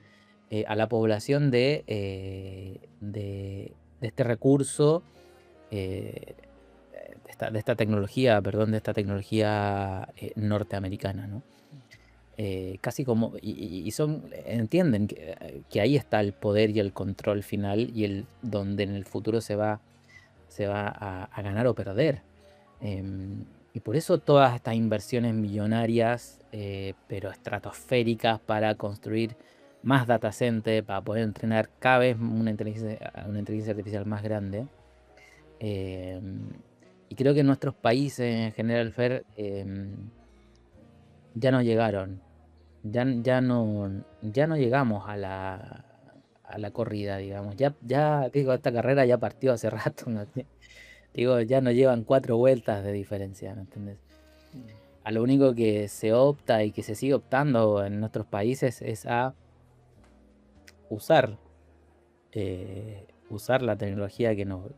a la población de este recurso, eh, de esta tecnología, perdón, de esta tecnología norteamericana, ¿no? Casi como, entienden que ahí está el poder y el control final y donde en el futuro se va a ganar o perder. Y por eso todas estas inversiones millonarias, pero estratosféricas, para construir más data center, para poder entrenar cada vez una inteligencia artificial más grande. Y creo que nuestros países en general, Fer, ya no llegaron. Ya no llegamos a la corrida, digamos. Ya, digo, esta carrera ya partió hace rato, ¿no? Digo, ya no llevan 4 vueltas de diferencia, ¿me entiendes? A lo único que se opta y que se sigue optando en nuestros países es a usar, usar la tecnología que nos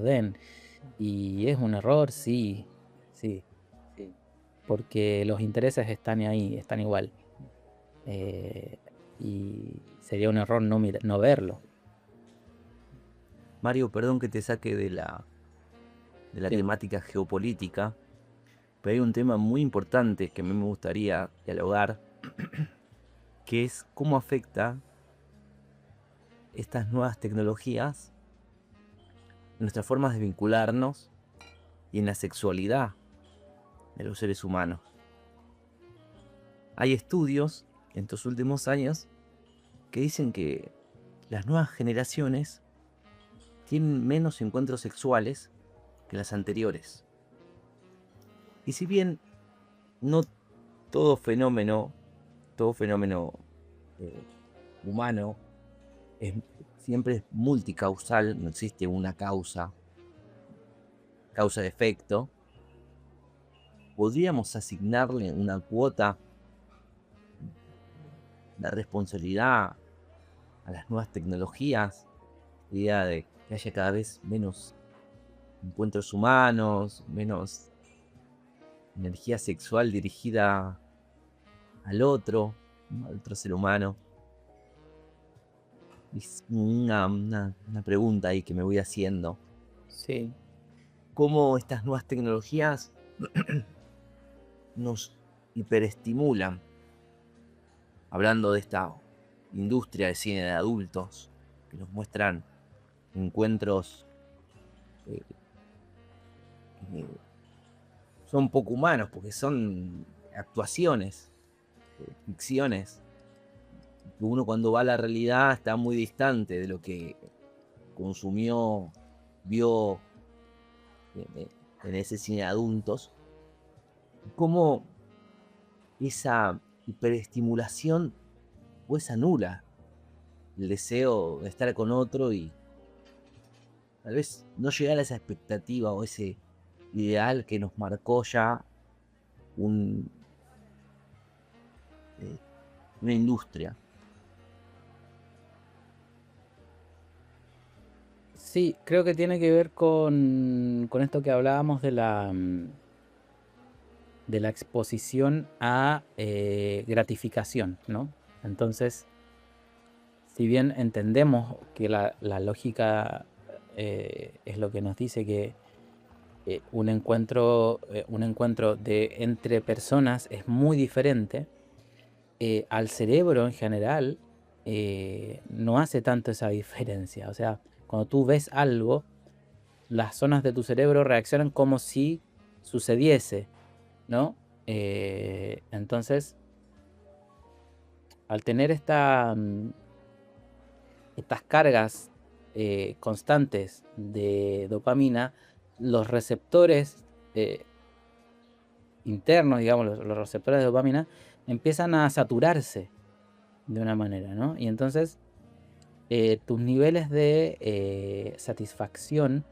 den. Y es un error, sí, sí, sí, porque los intereses están ahí, están igual. eh, y sería un error no verlo. Mario, perdón que te saque de la Sí. temática geopolítica, pero hay un tema muy importante que a mí me gustaría dialogar, que es cómo afecta estas nuevas tecnologías en nuestras formas de vincularnos y en la sexualidad de los seres humanos. Hay estudios en estos últimos años que dicen que las nuevas generaciones tienen menos encuentros sexuales que las anteriores. Y si bien no todo fenómeno eh, humano siempre es multicausal, no existe una causa-efecto, podríamos asignarle una cuota de responsabilidad a las nuevas tecnologías, la idea de que haya cada vez menos encuentros humanos, menos energía sexual dirigida al otro ser humano. Es una pregunta ahí que me voy haciendo. Sí. ¿Cómo estas nuevas tecnologías nos hiperestimulan? Hablando de esta industria de cine de adultos, que nos muestran encuentros eh, que son poco humanos, porque son actuaciones, ficciones, que uno cuando va a la realidad está muy distante de lo que consumió, vio en ese cine de adultos, cómo esa hiperestimulación pues anula el deseo de estar con otro y tal vez no llegar a esa expectativa o ese ideal que nos marcó ya un, eh, una industria. Sí, creo que tiene que ver con esto que hablábamos de la exposición a gratificación, ¿no? Entonces, si bien entendemos que la lógica es lo que nos dice que un encuentro de entre personas es muy diferente, al cerebro en general no hace tanto esa diferencia. O sea, cuando tú ves algo, las zonas de tu cerebro reaccionan como si sucediese, ¿no? Entonces, al tener estas cargas constantes de dopamina, los receptores internos, digamos, los receptores de dopamina, empiezan a saturarse de una manera, ¿no? Y entonces tus niveles de satisfacción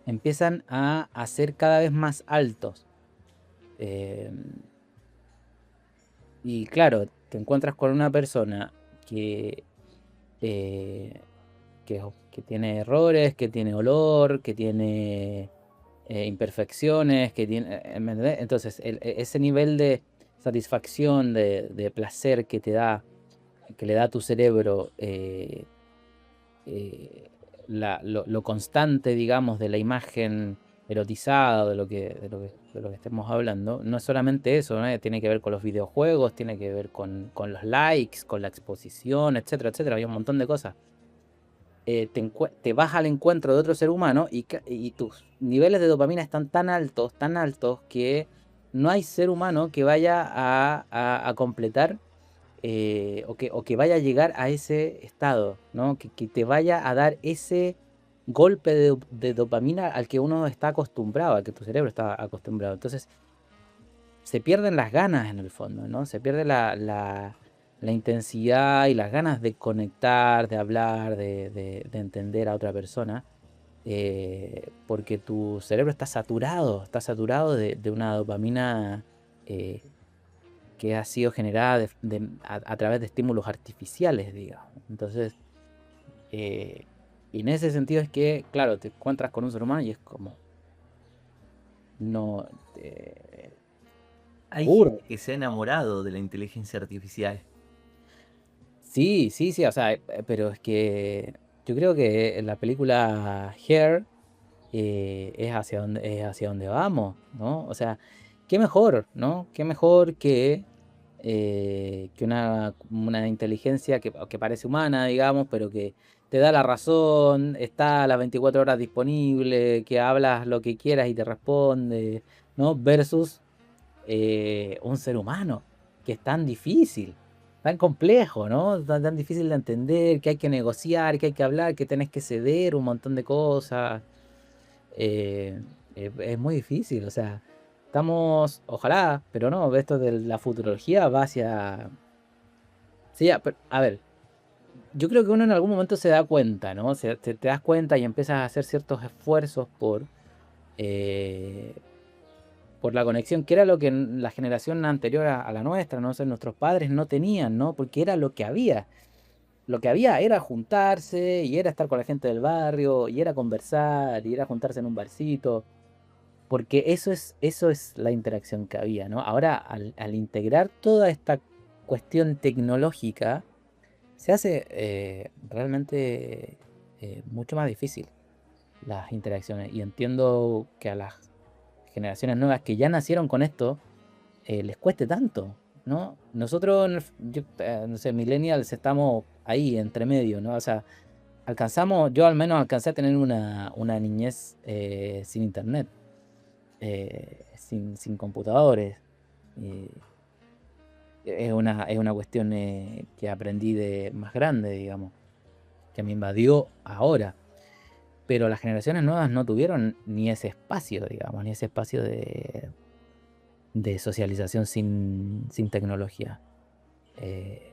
empiezan a ser cada vez más altos. Y claro, te encuentras con una persona que, eh, que tiene errores, que tiene olor, que tiene imperfecciones, que tiene, ¿me entendés? Entonces, ese nivel de satisfacción, de placer que le da a tu cerebro lo constante, digamos, de la imagen erotizada, de lo que estemos hablando, no es solamente eso, ¿no? Tiene que ver con los videojuegos, tiene que ver con los likes, con la exposición, etcétera, etcétera. Hay un montón de cosas. Te vas al encuentro de otro ser humano y tus niveles de dopamina están tan altos que no hay ser humano que vaya a completar o que vaya a llegar a ese estado, ¿no? Que te vaya a dar ese golpe de dopamina al que uno está acostumbrado, al que tu cerebro está acostumbrado. Entonces, se pierden las ganas en el fondo, ¿no? Se pierde la intensidad y las ganas de conectar, de hablar, de entender a otra persona, porque tu cerebro está saturado de una dopamina eh, que ha sido generada a través de estímulos artificiales, digamos. Entonces, eh, y en ese sentido es que, claro, te encuentras con un ser humano y es como, no, Hay aburre. gente que se ha enamorado de la inteligencia artificial. Sí, sí, sí, o sea, pero es que yo creo que en la película Hair es hacia donde vamos, ¿no? O sea, qué mejor, ¿no? Qué mejor que una inteligencia que parece humana, digamos, pero que te da la razón, está a las 24 horas disponible, que hablas lo que quieras y te responde, ¿no? Versus un ser humano, que es tan difícil, tan complejo, ¿no? Tan difícil de entender, que hay que negociar, que hay que hablar, que tenés que ceder un montón de cosas. eh, es muy difícil, o sea, ojalá, pero no, esto de la futurología va hacia... Sí, a ver, yo creo que uno en algún momento se da cuenta, ¿no? Te das cuenta y empiezas a hacer ciertos esfuerzos eh, por la conexión, que era lo que la generación anterior a la nuestra, no sé, nuestros padres no tenían, ¿no? Porque era lo que había. Lo que había era juntarse y era estar con la gente del barrio y era conversar y era juntarse en un barcito. Porque eso es la interacción que había, ¿no? Ahora, al integrar toda esta cuestión tecnológica, se hace realmente mucho más difícil las interacciones. Y entiendo que a las generaciones nuevas que ya nacieron con esto, les cueste tanto, ¿no? Nosotros, no sé, millennials, estamos ahí, entre medio, ¿no? O sea, yo al menos alcancé a tener una niñez sin internet, sin computadores. eh, es una cuestión que aprendí de más grande, digamos, que me invadió ahora. pero las generaciones nuevas no tuvieron ni ese espacio, digamos, ni ese espacio de socialización sin tecnología. Es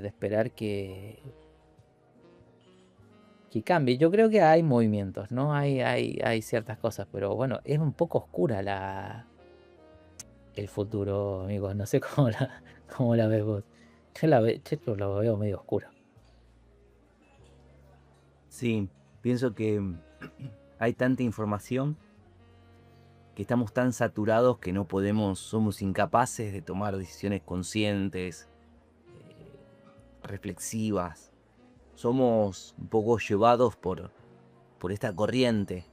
de esperar que cambie. Yo creo que hay movimientos, ¿no? Hay ciertas cosas, pero bueno, es un poco oscura el futuro, amigos. No sé cómo la ves vos. Yo la veo medio oscura. Sí, pienso que hay tanta información que estamos tan saturados que no podemos, somos incapaces de tomar decisiones conscientes, reflexivas. Somos un poco llevados por esta corriente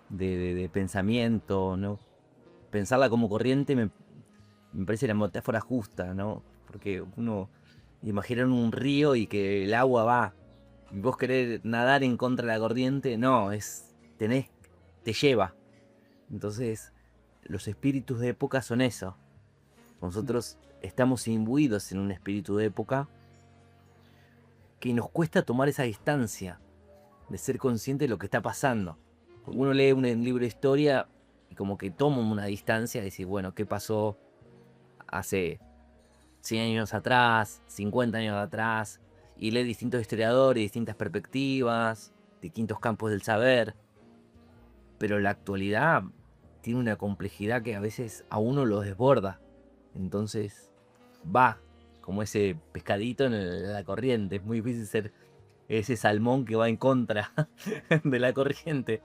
de pensamiento, ¿no? Pensarla como corriente me parece la metáfora justa, ¿no? Porque uno imagina un río y que el agua va, y vos querés nadar en contra de la corriente, no, te lleva. Entonces, los espíritus de época son eso. Nosotros estamos imbuidos en un espíritu de época que nos cuesta tomar esa distancia de ser consciente de lo que está pasando. Uno lee un libro de historia y como que toma una distancia y dice, bueno, ¿qué pasó hace 100 años atrás, 50 años atrás? Y lee distintos historiadores, distintas perspectivas, distintos campos del saber. Pero la actualidad tiene una complejidad que a veces a uno lo desborda. Entonces va como ese pescadito en la corriente. Es muy difícil ser ese salmón que va en contra de la corriente.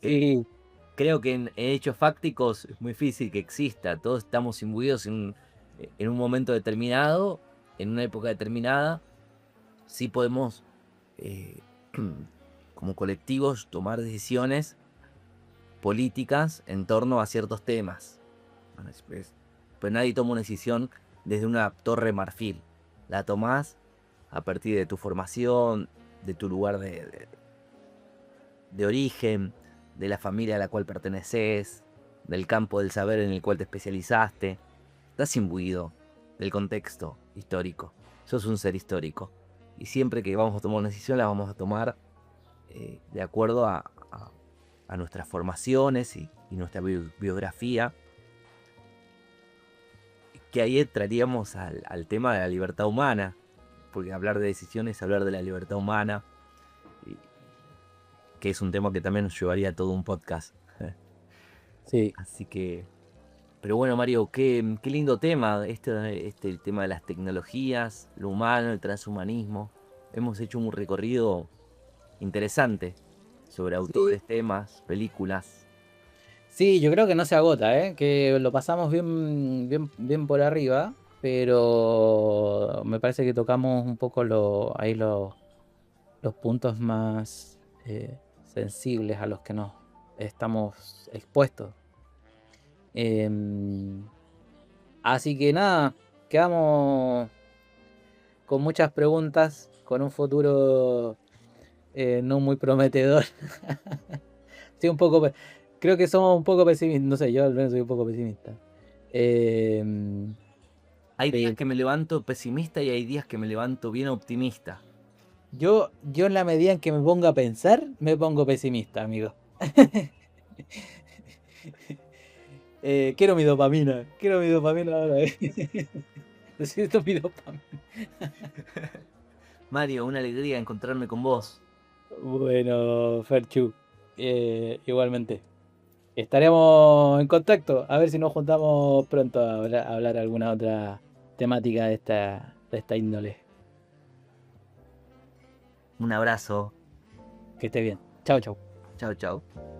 Sí, Creo que en hechos fácticos es muy difícil que exista. Todos estamos imbuidos en un momento determinado, en una época determinada. Sí podemos, como colectivos, tomar decisiones políticas en torno a ciertos temas. Bueno, pero nadie toma una decisión desde una torre de marfil. La tomás a partir de tu formación, de tu lugar de origen, de la familia a la cual perteneces, del campo del saber en el cual te especializaste. Estás imbuido del contexto histórico. Sos un ser histórico. Y siempre que vamos a tomar una decisión, la vamos a tomar de acuerdo a nuestras formaciones y nuestra biografía. Que ahí entraríamos al tema de la libertad humana. Porque hablar de decisiones es hablar de la libertad humana. Que es un tema que también nos llevaría a todo un podcast. sí. Así que... Pero bueno, Mario, qué lindo tema, el tema de las tecnologías, lo humano, el transhumanismo. Hemos hecho un recorrido interesante sobre Sí, autores, temas, películas. sí, yo creo que no se agota, ¿eh? Que lo pasamos bien por arriba, pero me parece que tocamos un poco ahí los puntos más sensibles a los que nos estamos expuestos. Em, Así que nada, quedamos con muchas preguntas, con un futuro no muy prometedor. Sí, creo que somos un poco pesimistas, no sé, yo al menos soy un poco pesimista. Em, Hay días pe- que me levanto pesimista y hay días que me levanto bien optimista. yo en la medida en que me pongo a pensar, me pongo pesimista, amigo. Quiero mi dopamina ahora. Necesito mi dopamina. Mario, una alegría encontrarme con vos. Bueno, Ferchu, igualmente. Estaremos en contacto, a ver si nos juntamos pronto a hablar alguna otra temática de esta índole. Un abrazo. Que esté bien. Chao, chao. Chao, chao.